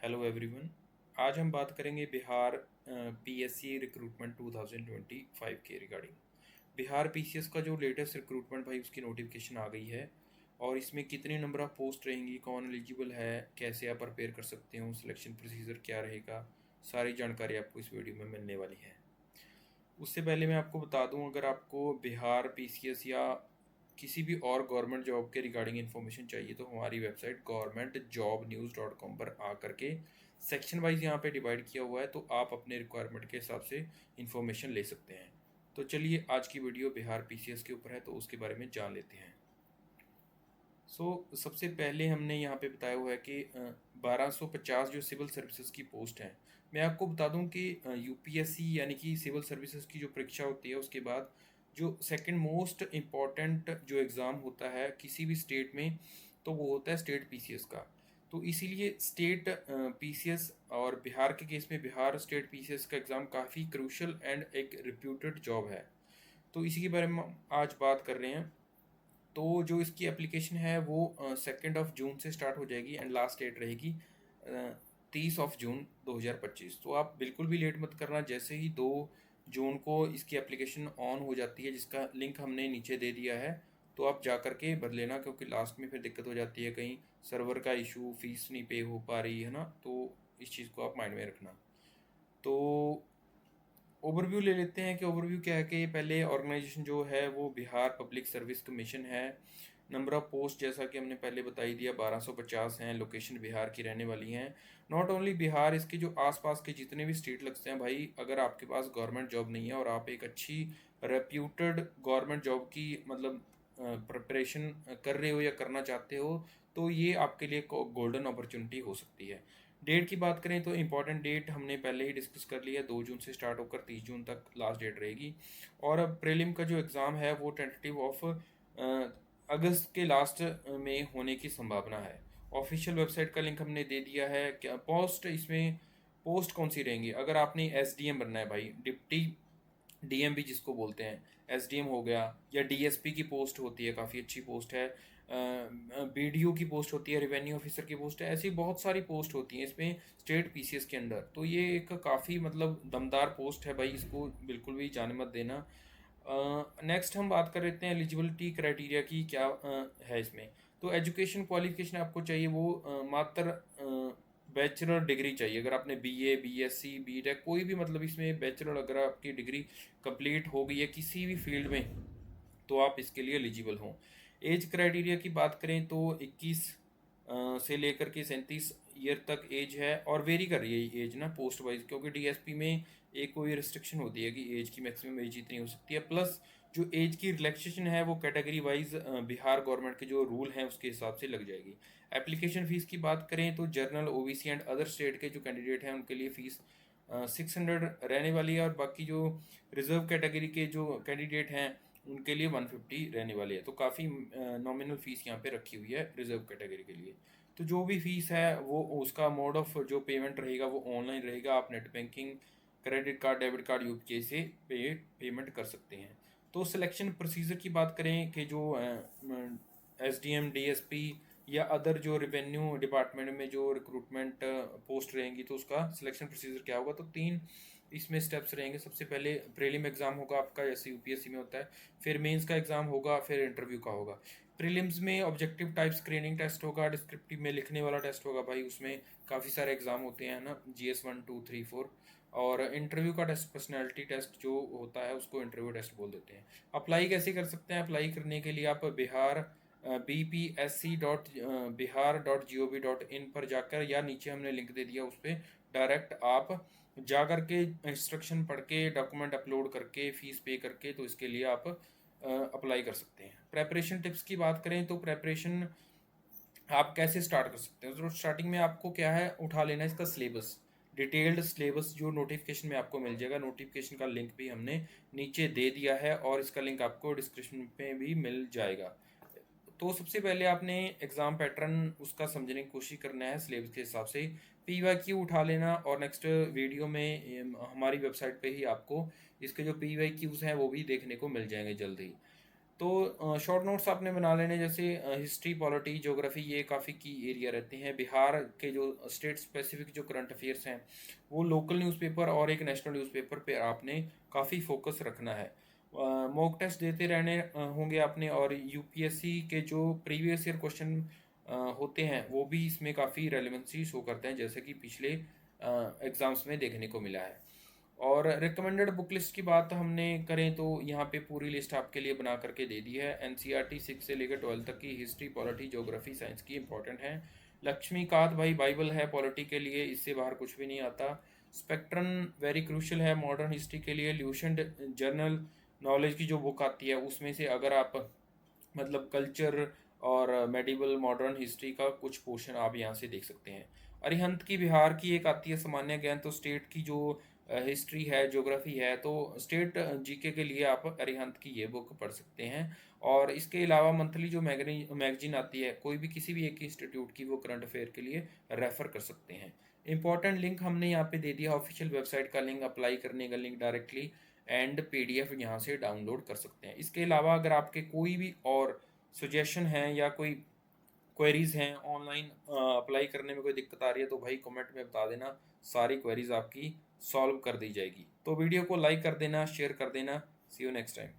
Hello everyone. आज हम बात करेंगे बिहार पीएससी रिक्रूटमेंट 2025 के रिगार्डिंग। बिहार पीसीएस का जो लेटेस्ट रिक्रूटमेंट भाई उसकी नोटिफिकेशन आ गई है और इसमें कितने नंबर ऑफ पोस्ट रहेंगी, कौन एलिजिबल है, कैसे आप प्रिपेयर कर सकते हो, सिलेक्शन प्रोसीजर क्या रहेगा, सारी जानकारी आपको इस वीडियो में मिलने वाली है। उससे पहले मैं आपको बता दूं, अगर आपको बिहार पीसीएस या किसी भी और गवर्नमेंट जॉब के रिगार्डिंग इन्फॉर्मेशन चाहिए तो हमारी वेबसाइट governmentjobnews.com पर आ करके सेक्शन वाइज यहाँ पे डिवाइड किया हुआ है, तो आप अपने रिक्वायरमेंट के हिसाब से इन्फॉर्मेशन ले सकते हैं। तो चलिए, आज की वीडियो बिहार पीसीएस के ऊपर है तो उसके बारे में जान लेते हैं। सबसे पहले हमने यहाँ पे बताया हुआ है कि 1250 जो सिविल सर्विसेज की पोस्ट हैं। मैं आपको बता दूं कि यूपीएससी यानी कि सिविल सर्विसेज की जो परीक्षा होती है उसके बाद जो सेकंड मोस्ट इम्पॉर्टेंट जो एग्ज़ाम होता है किसी भी स्टेट में, तो वो होता है स्टेट पीसीएस का। तो इसीलिए स्टेट पीसीएस और बिहार के केस में बिहार स्टेट पीसीएस का एग्ज़ाम काफ़ी क्रूशल एंड एक रिप्यूटेड जॉब है। तो इसी के बारे में हम आज बात कर रहे हैं। तो जो इसकी एप्लीकेशन है वो 2 जून से स्टार्ट हो जाएगी एंड लास्ट डेट रहेगी 30 जून 2025। तो आप बिल्कुल भी लेट मत करना। जैसे ही 2 जून को इसकी एप्लीकेशन ऑन हो जाती है, जिसका लिंक हमने नीचे दे दिया है, तो आप जा कर के भर लेना, क्योंकि लास्ट में फिर दिक्कत हो जाती है, कहीं सर्वर का इशू, फीस नहीं पे हो पा रही है ना। तो इस चीज़ को आप माइंड में रखना। तो ओवरव्यू ले लेते हैं कि ओवरव्यू क्या है। कि पहले ऑर्गेनाइजेशन जो है वो बिहार पब्लिक सर्विस कमीशन है। नंबर ऑफ पोस्ट जैसा कि हमने पहले बता ही दिया, 1250 हैं। लोकेशन बिहार की रहने वाली हैं। नॉट ओनली बिहार, इसके जो आसपास के जितने भी स्टेट लगते हैं भाई, अगर आपके पास गवर्नमेंट जॉब नहीं है और आप एक अच्छी रेप्यूटेड गवर्नमेंट जॉब की मतलब प्रिपरेशन कर रहे हो या करना चाहते हो, तो ये आपके लिए गोल्डन अपॉर्चुनिटी हो सकती है। डेट की बात करें तो इम्पॉर्टेंट डेट हमने पहले ही डिस्कस कर लिया, 2 जून से स्टार्ट होकर 30 जून तक लास्ट डेट रहेगी। और अब प्रीलिम का जो एग्ज़ाम है वो टेंटेटिव ऑफ अगस्त के लास्ट में होने की संभावना है। ऑफिशियल वेबसाइट का लिंक हमने दे दिया है। क्या पोस्ट इसमें, पोस्ट कौन सी रहेंगी? अगर आपने एसडीएम बनना है भाई, डिप्टी डीएम भी जिसको बोलते हैं, एसडीएम हो गया, या डीएसपी की पोस्ट होती है, काफ़ी अच्छी पोस्ट है। बीडीओ की पोस्ट होती है, रेवेन्यू ऑफिसर की पोस्ट है। ऐसी बहुत सारी पोस्ट होती हैं इसमें स्टेट पीसीएस के अंडर। तो ये एक काफ़ी मतलब दमदार पोस्ट है भाई, इसको बिल्कुल भी जाने मत देना। नेक्स्ट हम बात कर लेते हैं एलिजिबिलिटी क्राइटेरिया की, क्या है इसमें। तो एजुकेशन क्वालिफिकेशन आपको चाहिए वो मात्र बैचलर डिग्री चाहिए। अगर आपने बीए, बीएससी, बीटेक, कोई भी मतलब इसमें बैचलर अगर आपकी डिग्री कंप्लीट हो गई है किसी भी फील्ड में, तो आप इसके लिए एलिजिबल हों। एज क्राइटेरिया की बात करें तो 21 से लेकर के 37 ईयर तक एज है, और वेरी कर रही है एज ना पोस्ट वाइज, क्योंकि डीएसपी में एक कोई रिस्ट्रिक्शन होती है कि एज की मैक्सिमम एज इतनी हो सकती है। प्लस जो एज की रिलैक्सेशन है वो कैटेगरी वाइज बिहार गवर्नमेंट के जो रूल हैं उसके हिसाब से लग जाएगी। एप्लीकेशन फ़ीस की बात करें तो general, OBC and other state के जो कैंडिडेट हैं उनके लिए फ़ीस 600 रहने वाली है, और बाकी जो रिजर्व कैटेगरी के जो कैंडिडेट हैं उनके लिए 150 रहने वाली है। तो काफ़ी नॉमिनल फ़ीस यहाँ पे रखी हुई है रिजर्व कैटेगरी के लिए। तो जो भी फ़ीस है वो उसका मोड ऑफ जो पेमेंट रहेगा वो ऑनलाइन रहेगा। आप net banking, credit card, debit card, UPI से पेमेंट कर सकते हैं। तो सिलेक्शन प्रोसीजर की बात करें कि जो एसडीएम, डीएसपी या अदर जो रेवेन्यू डिपार्टमेंट में जो रिक्रूटमेंट पोस्ट रहेंगी, तो उसका सिलेक्शन प्रोसीजर क्या होगा। तो 3 इसमें स्टेप्स रहेंगे। सबसे पहले प्रीलिम एग्ज़ाम होगा आपका, जैसे यूपीएससी में होता है। फिर मेंस का एग्ज़ाम होगा, फिर इंटरव्यू का होगा। प्रीलिम्स में ऑब्जेक्टिव टाइप स्क्रीनिंग टेस्ट होगा, डिस्क्रिप्टिव में लिखने वाला टेस्ट होगा भाई, उसमें काफ़ी सारे एग्ज़ाम होते हैं ना, जीएस 1 2 3 4। और इंटरव्यू का टेस्ट, पर्सनैलिटी टेस्ट जो होता है उसको इंटरव्यू टेस्ट बोल देते हैं। अप्लाई कैसे कर सकते हैं? अप्लाई करने के लिए आप बिहार bpsc.bihar.gov.in पर जाकर, या नीचे हमने लिंक दे दिया उस पर डायरेक्ट आप जा कर के इंस्ट्रक्शन पढ़ के, डॉक्यूमेंट अपलोड करके, फ़ीस पे करके, तो इसके लिए आप अप्लाई कर सकते हैं। प्रेपरेशन टिप्स की बात करें तो प्रेपरेशन आप कैसे स्टार्ट कर सकते हैं। तो स्टार्टिंग में आपको क्या है, उठा लेना है इसका सिलेबस, डिटेल्ड सिलेबस जो नोटिफिकेशन में आपको मिल जाएगा। नोटिफिकेशन का लिंक भी हमने नीचे दे दिया है और इसका लिंक आपको डिस्क्रिप्शन में भी मिल जाएगा। तो सबसे पहले आपने एग्ज़ाम पैटर्न उसका समझने की कोशिश करना है सिलेबस के हिसाब से। पीवाईक्यू उठा लेना, और नेक्स्ट वीडियो में हमारी वेबसाइट पे ही आपको इसके जो पीवाईक्यूज़ हैं वो भी देखने को मिल जाएंगे जल्द ही। तो शॉर्ट नोट्स आपने बना लेने, जैसे हिस्ट्री, पॉलिटी, ज्योग्राफी, ये काफ़ी की एरिया रहते हैं। बिहार के जो स्टेट स्पेसिफिक जो करंट अफेयर्स हैं वो लोकल न्यूज़पेपर और एक नेशनल न्यूज़पेपर पे आपने काफ़ी फोकस रखना है। मॉक टेस्ट देते रहने होंगे आपने, और यूपीएससी के जो प्रीवियस ईयर क्वेश्चन होते हैं वो भी इसमें काफ़ी रेलेवेंसी शो करते हैं, जैसे कि पिछले एग्ज़ाम्स में देखने को मिला है। और रिकमेंडेड बुक लिस्ट की बात हमने करें तो यहाँ पे पूरी लिस्ट आपके लिए बना करके दे दी है। एनसीईआरटी 6 से लेकर 12 तक की हिस्ट्री, पॉलिटी, ज्योग्राफी, साइंस की इंपॉर्टेंट है। लक्ष्मीकांत भाई बाइबल है पॉलिटी के लिए, इससे बाहर कुछ भी नहीं आता। स्पेक्ट्रम वेरी क्रूशल है मॉडर्न हिस्ट्री के लिए। ल्यूसेंट जर्नल नॉलेज की जो बुक आती है उसमें से अगर आप मतलब कल्चर और मेडिवल मॉडर्न हिस्ट्री का कुछ पोर्शन आप यहाँ से देख सकते हैं। अरिहंत की बिहार की एक आती है सामान्य ज्ञान, तो स्टेट की जो हिस्ट्री है, ज्योग्राफी है, तो स्टेट जीके के लिए आप अरिहंत की ये बुक पढ़ सकते हैं। और इसके अलावा मंथली जो मैगजीन आती है कोई भी किसी भी एक इंस्टीट्यूट की, वो करंट अफेयर के लिए रेफर कर सकते हैं। इंपॉर्टेंट लिंक हमने यहाँ पे दे दिया, ऑफिशियल वेबसाइट का लिंक, अप्लाई करने का लिंक डायरेक्टली, एंड पीडीएफ यहाँ से डाउनलोड कर सकते हैं। इसके अलावा अगर आपके कोई भी और सजेशन है या कोई क्वेरीज हैं ऑनलाइन अप्लाई करने में कोई दिक्कत आ रही है, तो भाई कमेंट में बता देना, सारी क्वेरीज आपकी सॉल्व कर दी जाएगी। तो वीडियो को लाइक कर देना, शेयर कर देना। सी यू नेक्स्ट टाइम।